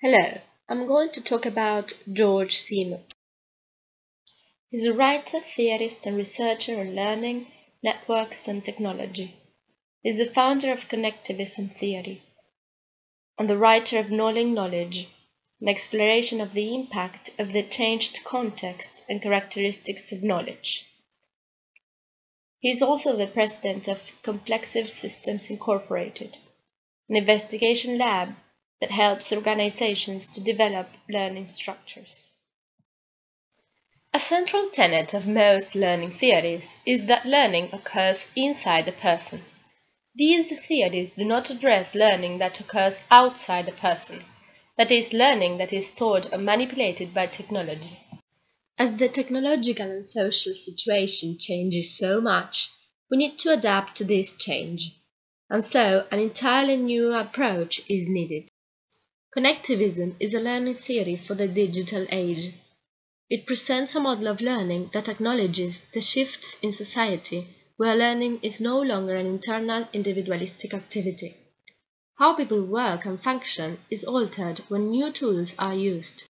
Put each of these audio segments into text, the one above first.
Hello, I'm going to talk about George Siemens. He's a writer, theorist, and researcher on learning, networks, and technology. He's the founder of connectivism theory and the writer of Knowing Knowledge, an exploration of the impact of the changed context and characteristics of knowledge. He is also the president of Complexive Systems Incorporated, an investigation lab that helps organizations to develop learning structures. A central tenet of most learning theories is that learning occurs inside a person. These theories do not address learning that occurs outside a person, that is, learning that is stored or manipulated by technology. As the technological and social situation changes so much, we need to adapt to this change, and so an entirely new approach is needed. Connectivism is a learning theory for the digital age. It presents a model of learning that acknowledges the shifts in society where learning is no longer an internal individualistic activity. How people work and function is altered when new tools are used.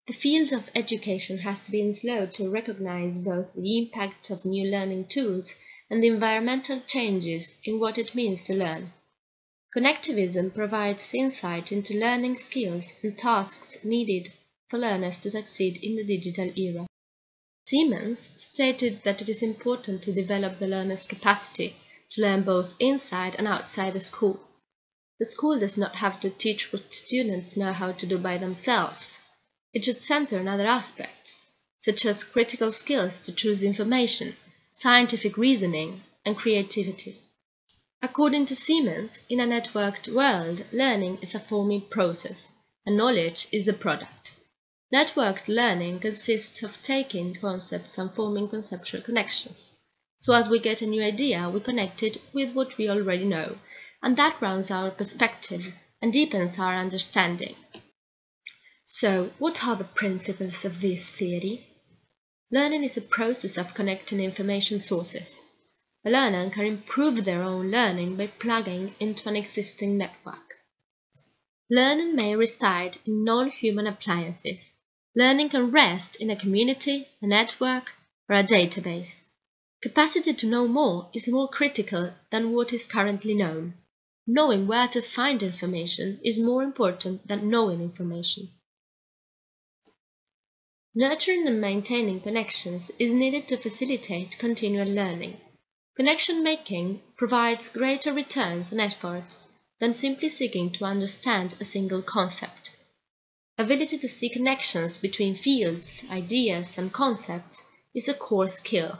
The field of education has been slow to recognize both the impact of new learning tools and the environmental changes in what it means to learn. Connectivism provides insight into learning skills and tasks needed for learners to succeed in the digital era. Siemens stated that it is important to develop the learner's capacity to learn both inside and outside the school. The school does not have to teach what students know how to do by themselves. It should center on other aspects, such as critical skills to choose information, scientific reasoning, and creativity. According to Siemens, in a networked world, learning is a forming process, and knowledge is the product. Networked learning consists of taking concepts and forming conceptual connections. So as we get a new idea, we connect it with what we already know, and that rounds our perspective and deepens our understanding. So, what are the principles of this theory? Learning is a process of connecting information sources. A learner can improve their own learning by plugging into an existing network. Learning may reside in non-human appliances. Learning can rest in a community, a network, or a database. Capacity to know more is more critical than what is currently known. Knowing where to find information is more important than knowing information. Nurturing and maintaining connections is needed to facilitate continual learning. Connection making provides greater returns on effort than simply seeking to understand a single concept. Ability to see connections between fields, ideas, and concepts is a core skill.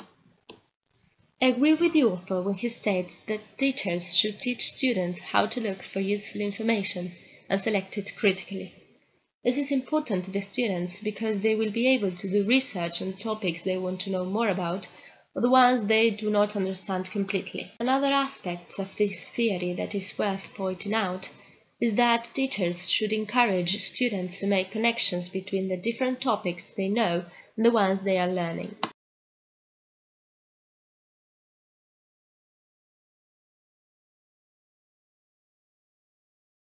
I agree with the author when he states that teachers should teach students how to look for useful information and select it critically. This is important to the students because they will be able to do research on topics they want to know more about or the ones they do not understand completely. Another aspect of this theory that is worth pointing out is that teachers should encourage students to make connections between the different topics they know and the ones they are learning.